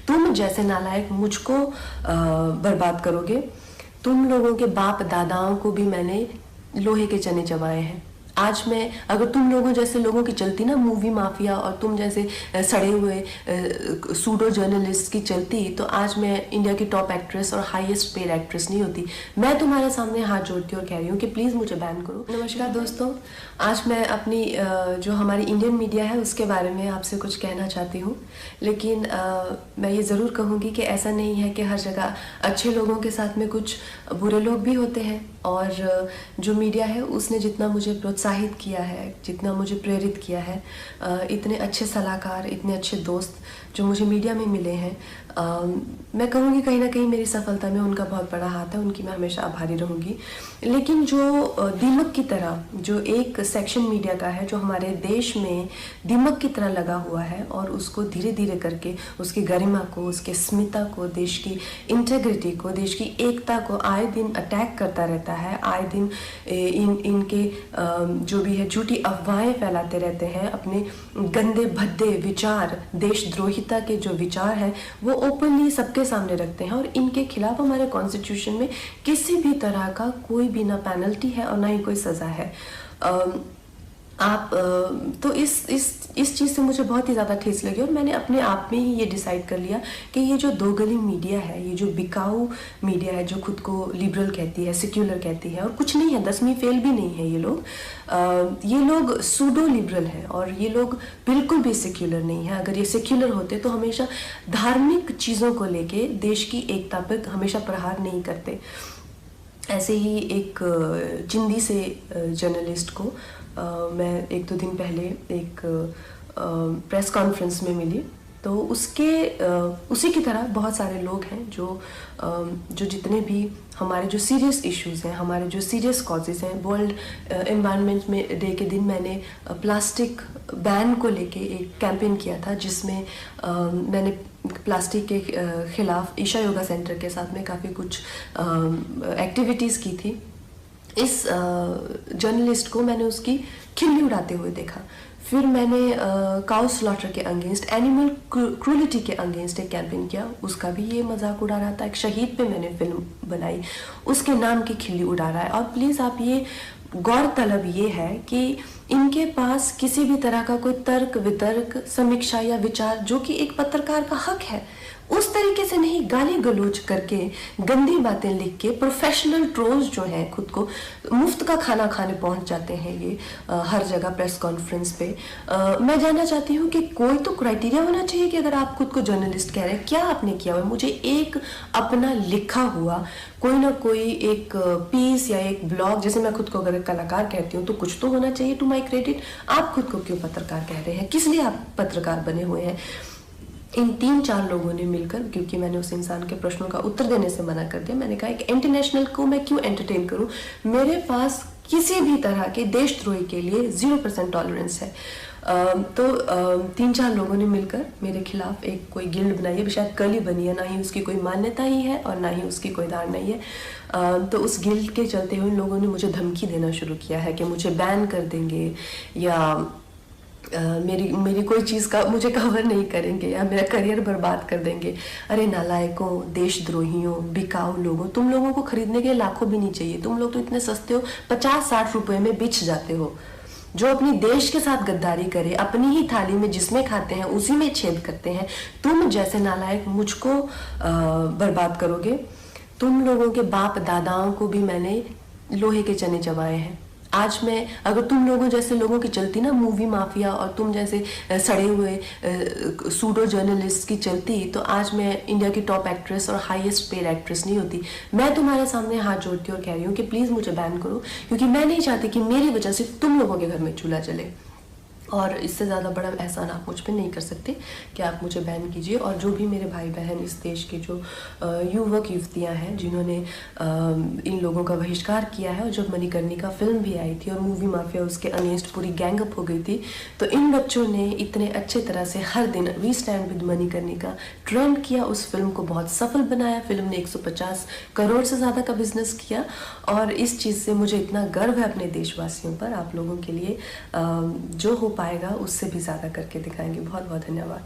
तुम जैसे नालायक मुझको बर्बाद करोगे। तुम लोगों के बाप दादाओं को भी मैंने लोहे के चने चबाए हैं। आज मैं अगर तुम लोगों जैसे लोगों की चलती ना मूवी माफिया, और तुम जैसे सड़े हुए सूडो जर्नलिस्ट की चलती, तो आज मैं इंडिया की टॉप एक्ट्रेस और हाईएस्ट पेड एक्ट्रेस नहीं होती। मैं तुम्हारे सामने हाथ जोड़ती हूँ और कह रही हूँ कि प्लीज़ मुझे बैन करो। नमस्कार दोस्तों, आज मैं अपनी जो हमारी इंडियन मीडिया है उसके बारे में आपसे कुछ कहना चाहती हूँ। लेकिन मैं ये ज़रूर कहूँगी कि ऐसा नहीं है कि हर जगह अच्छे लोगों के साथ में कुछ बुरे लोग भी होते हैं। और जो मीडिया है उसने जितना मुझे प्रोत्साहित किया है, जितना मुझे प्रेरित किया है, इतने अच्छे सलाहकार, इतने अच्छे दोस्त जो मुझे मीडिया में मिले हैं, मैं कहूँगी कहीं ना कहीं मेरी सफलता में उनका बहुत बड़ा हाथ है। उनकी मैं हमेशा आभारी रहूँगी। लेकिन जो दीमक की तरह जो एक सेक्शन मीडिया का है जो हमारे देश में दीमक की तरह लगा हुआ है, और उसको धीरे धीरे करके उसकी गरिमा को, उसके स्मिता को, देश की इंटेग्रिटी को, देश की एकता को आए दिन अटैक करता रहता है। आए दिन इनके जो भी है झूठी अफवाहें फैलाते रहते हैं। अपने गंदे भद्दे विचार, देशद्रोहिता के जो विचार हैं वो ओपनली सबके सामने रखते हैं। और इनके खिलाफ हमारे कॉन्स्टिट्यूशन में किसी भी तरह का कोई भी ना पेनल्टी है और ना ही कोई सज़ा है। आप तो इस चीज़ से मुझे बहुत ही ज़्यादा ठेस लगी, और मैंने अपने आप में ही ये डिसाइड कर लिया कि ये जो दो गली मीडिया है, ये जो बिकाऊ मीडिया है, जो खुद को लिबरल कहती है, सेक्युलर कहती है, और कुछ नहीं है, 10वीं फेल भी नहीं है ये लोग सूडो लिबरल हैं, और ये लोग बिल्कुल भी सेक्युलर नहीं है। अगर ये सेक्युलर होते तो हमेशा धार्मिक चीज़ों को लेके देश की एकता पर हमेशा प्रहार नहीं करते। ऐसे ही एक चिंदी से जर्नलिस्ट को मैं एक दो दिन पहले एक प्रेस कॉन्फ्रेंस में मिली, तो उसी की तरह बहुत सारे लोग हैं जो जितने भी हमारे जो सीरियस इश्यूज़ हैं, हमारे जो सीरियस कॉजेज़ हैं। वर्ल्ड एनवायरनमेंट में डे के दिन मैंने प्लास्टिक बैन को लेके एक कैंपेन किया था, जिसमें मैंने प्लास्टिक के ख़िलाफ़ ईशा योगा सेंटर के साथ में काफ़ी कुछ एक्टिविटीज़ की थी। इस जर्नलिस्ट को मैंने उसकी खिल्ली उड़ाते हुए देखा। फिर मैंने काउ स्लॉटर के अगेंस्ट, एनिमल क्रूलिटी के अगेंस्ट एक कैंपेन किया, उसका भी ये मजाक उड़ा रहा था। एक शहीद पे मैंने फिल्म बनाई, उसके नाम की खिल्ली उड़ा रहा है। और प्लीज़ आप ये गौरतलब ये है कि इनके पास किसी भी तरह का कोई तर्क वितर्क, समीक्षा या विचार, जो कि एक पत्रकार का हक है, उस तरीके से नहीं गाली गलौज करके, गंदी बातें लिख के, प्रोफेशनल ट्रोल्स जो हैं खुद को मुफ्त का खाना खाने पहुंच जाते हैं ये हर जगह प्रेस कॉन्फ्रेंस पे। मैं जानना चाहती हूँ कि कोई तो क्राइटेरिया होना चाहिए कि अगर आप खुद को जर्नलिस्ट कह रहे हैं, क्या आपने किया हुआ है? मुझे एक अपना लिखा हुआ कोई ना कोई एक पीस या एक ब्लॉग, जैसे मैं खुद को अगर कलाकार कहती हूँ तो कुछ तो होना चाहिए टू माई क्रेडिट। आप खुद को क्यों पत्रकार कह रहे हैं? किस लिए आप पत्रकार बने हुए हैं? इन 3-4 लोगों ने मिलकर, क्योंकि मैंने उस इंसान के प्रश्नों का उत्तर देने से मना कर दिया, मैंने कहा एक इंटरनेशनल को मैं क्यों एंटरटेन करूं? मेरे पास किसी भी तरह के देशद्रोही के लिए 0% टॉलरेंस है। तो 3-4 लोगों ने मिलकर मेरे खिलाफ एक कोई गिल्ड बनाई है, शायद कल ही बनी है, ना ही उसकी कोई मान्यता ही है और ना ही उसकी कोई धारणा ही है। तो उस गिल्ड के चलते हुए लोगों ने मुझे धमकी देना शुरू किया है कि मुझे बैन कर देंगे, या मेरी कोई चीज़ का मुझे कवर नहीं करेंगे, या मेरा करियर बर्बाद कर देंगे। अरे नालायकों, देशद्रोहियों, बिकाऊ लोगों, तुम लोगों को खरीदने के लाखों भी नहीं चाहिए। तुम लोग तो इतने सस्ते हो, 50-60 रुपए में बिछ जाते हो। जो अपनी देश के साथ गद्दारी करे, अपनी ही थाली में जिसमें खाते हैं उसी में छेद करते हैं। तुम जैसे नालायक मुझको बर्बाद करोगे। तुम लोगों के बाप दादाओं को भी मैंने लोहे के चने चबाए हैं। आज मैं अगर तुम लोगों जैसे लोगों की चलती ना मूवी माफिया, और तुम जैसे सड़े हुए सूडो जर्नलिस्ट की चलती, तो आज मैं इंडिया की टॉप एक्ट्रेस और हाईएस्ट पेड एक्ट्रेस नहीं होती। मैं तुम्हारे सामने हाथ जोड़ती हूँ और कह रही हूँ कि प्लीज़ मुझे बैन करो, क्योंकि मैं नहीं चाहती कि मेरी वजह से तुम लोगों के घर में चूल्हा जले। और इससे ज़्यादा बड़ा एहसान आप मुझ पे नहीं कर सकते कि आप मुझे बैन कीजिए। और जो भी मेरे भाई बहन इस देश के जो युवक युवतियाँ हैं जिन्होंने इन लोगों का बहिष्कार किया है, और जब मणिकर्णिका फिल्म भी आई थी और मूवी माफिया उसके अगेंस्ट पूरी गैंगअप हो गई थी, तो इन बच्चों ने इतने अच्छे तरह से हर दिन we stand with Manikarnika trend किया, उस फिल्म को बहुत सफल बनाया। फिल्म ने 150 करोड़ से ज़्यादा का बिजनेस किया, और इस चीज़ से मुझे इतना गर्व है अपने देशवासियों पर। आप लोगों के लिए जो हो पाएगा उससे भी ज़्यादा करके दिखाएंगे। बहुत बहुत धन्यवाद।